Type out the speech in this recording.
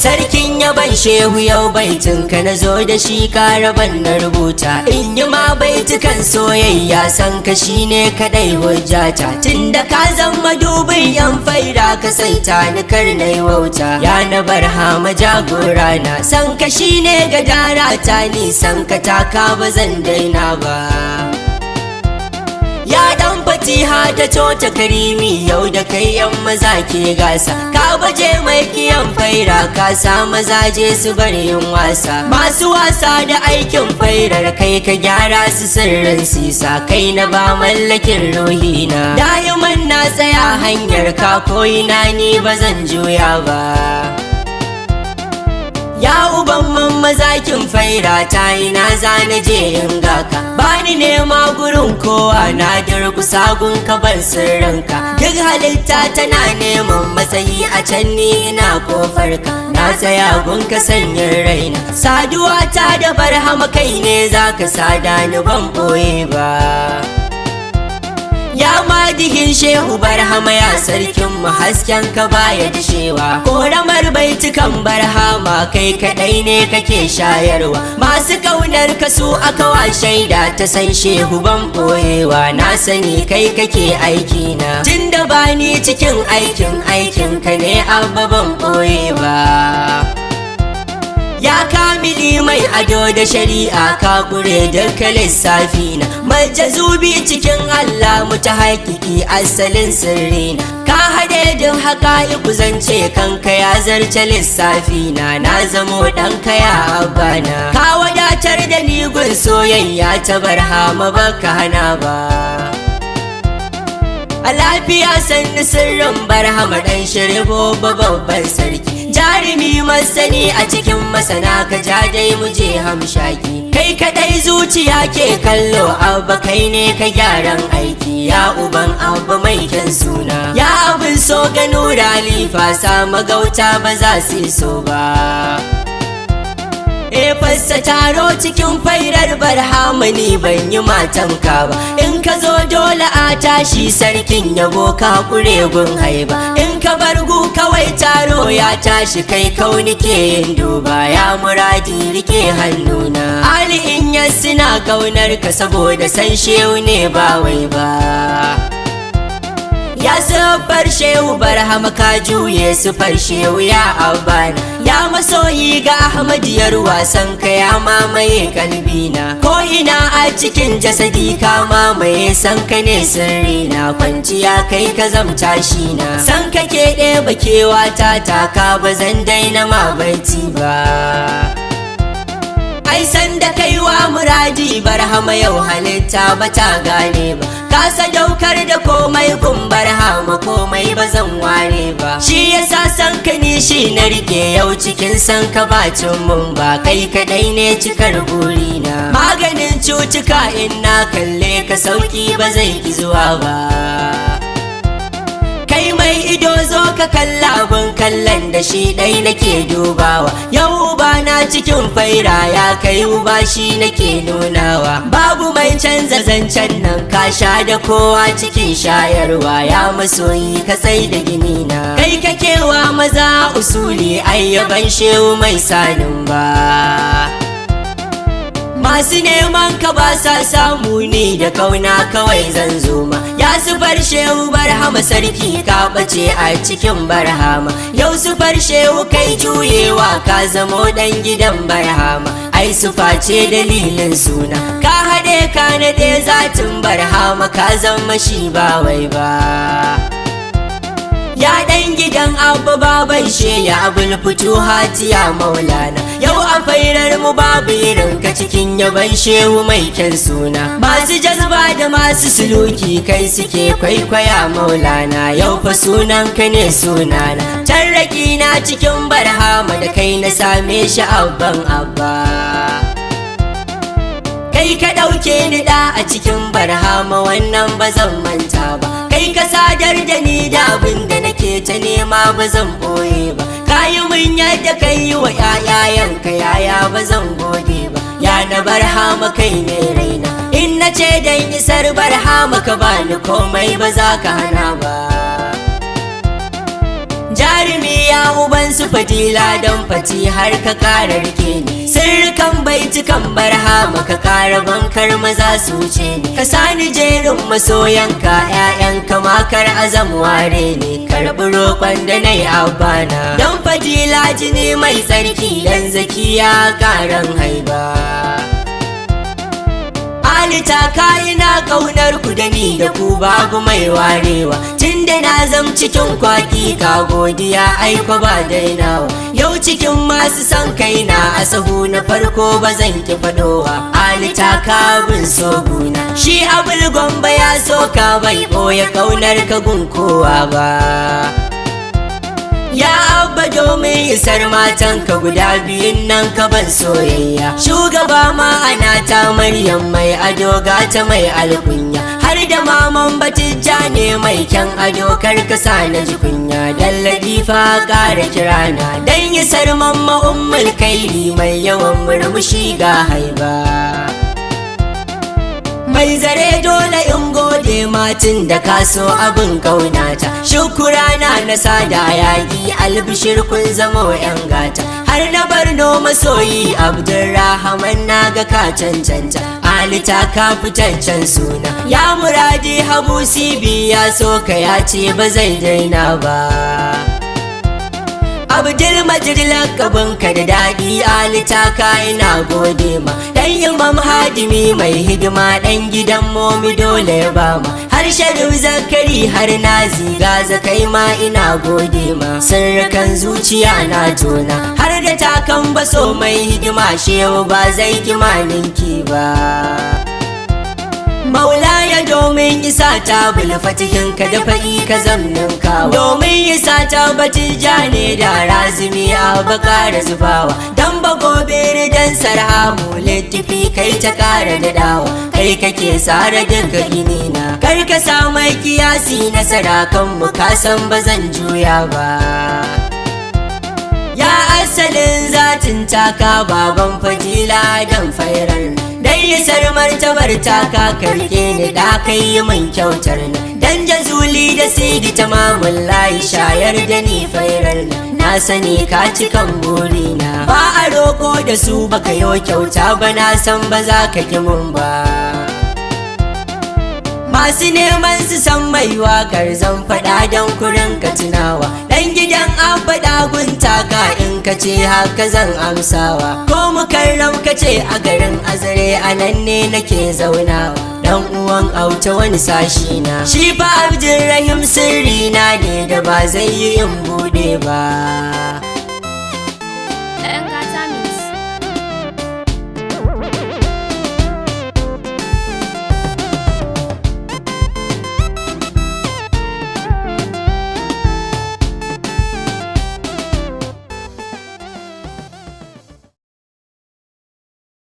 Sarkin yaban shehu yau baitin ka na zo da shi ka raban na rubuta. In yi ma baitukan soyayya san ka shine kadai hujjata. Tunda ka zama dubin yan faira ka saita ni kar na yi wauta. Ya na barhama jagora na san ka shine gadara ta ni san ka taka ba zan daina ba. Ya dan fatiha ta cota karimi yau da kai yan maza ke gasa. Ka baje mai kiyan faira ka sa mazaje su bar yin wasa. Masu wasa da aikin fairar kai ka gyara su sirrin sisa. Kai na ba mallakin ruhina dayiman na tsaya hanyar ka koyina ni ba zan juya ba. Ya uban mazakin faira ta yi na zana je in gaka. Bani nema gurin kowa na durkusa gun ka ban sirrinka. Duk halitta tana neman matsayi a can ni ina kofar ka. Na tsaya gun ka sanyin raina. Saduwa ta da barhama kai ne zaka sada ni ban boye ba. Ya madihin shehu barhama ya sarkin mu hasken ka baya dishewa. Koramar baitukan barhama kai kadai ne kake shayarwa. Masu kaunar ka su aka wa shaida ta san shehu ban boyewa. Na sani kai kake aiki na tunda bani cikin aikin ka ne abba ban boye ba. Ya kamili mai ado da shari'a ka kure dukkan lissafi na. Majazubi cikin Allah muta haƙiƙi asalin sirri na. Ka haɗe din haƙa'iku zance kanka ya zarce lissafi na. Na zamo ɗanka ya abana. Ka wadatar da ni gun soyayya ta barhama baka hana ba. A lafiya sanni sirrin barhama ɗan shirbo babban sarki. Jarumi masani a cikin masana ka ja dai muje hamshaki. Kai kadai zuciya ke kallo abba kai ne ka gyaran aiki. Ya uban abba mai kyan suna. Ya abin so ga nura lifasa magauta ba za su so ba. Fassa taro cikin fairar barhama ni ban yi matanka ba. In ka zo dole a tashi sarkin yabo ka kure gun haiba. In ka bargu kawai taro ya tashi kai kauni ke yin duba. Ya muradi rike hannuna Ali in suna kaunar ka saboda san shehu ne ba wai ba. Ya sufar shehu barhama ka juye sufar shehu ya abana. Ya masoyi ga ahmadiyar wasan ka ya mamaye kalbina. Ko ina a cikin jasadi ka mamaye san ka ne sirrina. Kwanciya kai ka zamta shi na san ka ke ɗeba kewa ta taka ba zan daina ma baiti ba. Ai san da kaiwa muradi barhama yau halitta ba ta gane ba. Ka sadaukar da komai kun barhama komai ba zan ware ba. Shi yasa san ka ni shi na rike yau cikin san ka bacin mun ba. Kai kadai ne cikar burina. Maganin cutuka in na kalle ka sauki ba zai ki zuwa ba. Kai mai ido zo ka kalla abin kallon da shi ɗai nake dubawa. Yau uba na cikin faira ya kai uba shi nake nunawa. Babu mai canza zancen nan ka sha da kowa cikin shayarwa. Ya masoyi ka tsai da gini na. Kai kakewa maza usuli ayyaban shehu mai sanin ba. Masu neman ka ba sa samu ne da kauna kawai zan zo ma. Ya sufar shehu barhama sarki ka bace a cikin barhama. Yau sufar shehu kai juyewa ka zamo dan gidan barhama. Ai sufa ce dalilin suna. Ka haɗe ka naɗe zatin barhama ka zama shi ba wai ba. Ya ɗan gidan abba baban sheya abul futuhati ya maulana. Yau a fairar mu babu irin ka cikin yaban shehu mai kyan suna. Masu jazba da masu suluki kai suke kwaikwaya maulana. Yau fa sunan ka ne sunana. Tarraki na cikin barhama da kai na same shi abban abba. Kai ka ɗauke ni ɗa a cikin barhama wannan ba zan manta ba. Kai ka sadar da ni da abin da nake ta nema ba zan boye ba. Kayi min yadda kai yi wa ƴaƴayenka yaya ba zan gode ba. Ya na barhama kai ne raina. In na ce dan isar barhama ka bani komai ba za ka hana ba. Jarumi ya uban su Fadila don fati har ka kara rike ni sirrikan baitukan barhama ka kara bankar maza su wuce ni ka sani jerin masoyanka ƴaƴanka makar azam ware ne karɓi roƙon da na yi abana don Fadila jini mai tsarki dan zakiya karan haiba ta kayina kaunar ku da ni da ku babu mai warewa tunda na zam cikin kwaki ka godiya aiko ba dainawa yau cikin masu son kaina a sahu na farko ba zan ki fadowa ta kabin soguna shi abul gomba ya soka bai boye kaunar ka gun kowa ba ya abba domin isar matanka guda biyun nan ka ban soyayya shugaba ma ana ta Maryam mai ado gata mai alkunya har da maman Batijja ne mai kyan ado karkasa na jikunya dan ladifa ƙara kirana dan isar mamma ummul kaili mai yawan murmushi ga haiba mai zare dole in gode matin da kaso abin kaunata shukurana na sada yaƙi albishir kun zama yan gata har na barno masoyi Abdulrahman na ga ka cancanta ta ka fitaccen suna ya muradi Habu Sibi ya so ka ya ce ba zai daina ba Abdul Majid lakabinka da daɗi ta ka ina gode ma dan Imam Hadimi mai hidima dan gidan momi dole ya bama har Sharif Zakari har Nazi gaza kai ma ina gode ma sirrikan zuciya na tona har da takan baso mai hidima shehu ba zai kimaninki ba Maulaya domin isa ta bulfatihin ka da faɗi ka zamnin kawa domin isa ta Batijja ne da razumi a bakara zubawa dan ba gobe dan sarhamu littafi kai ta kara da dawa kai kake sare daga inina kar ka samu kiyasi na sarakan mu ka san ba zan juya ba ya asalin zatin taka baban Fadila dan fairar dai isar martabar taka karke ni da kai min kyautar na dan jazuli da sidi tamamul layi shayar da ni fairar na sani ka cikan burina ba a roko da su baka yo kyauta ba na san ba za ka ki mun ba masu neman su san mai wakar zan faɗa don kurin ka tunawa dan gidan an faɗa guntaka in ka ce haka zan amsawa ko mukarram ka ce a garin azare anan ne nake zaunawa dan uwan auta wani sashi na shi fa Abdulrahim sirri na ne da ba zai yi in bude ba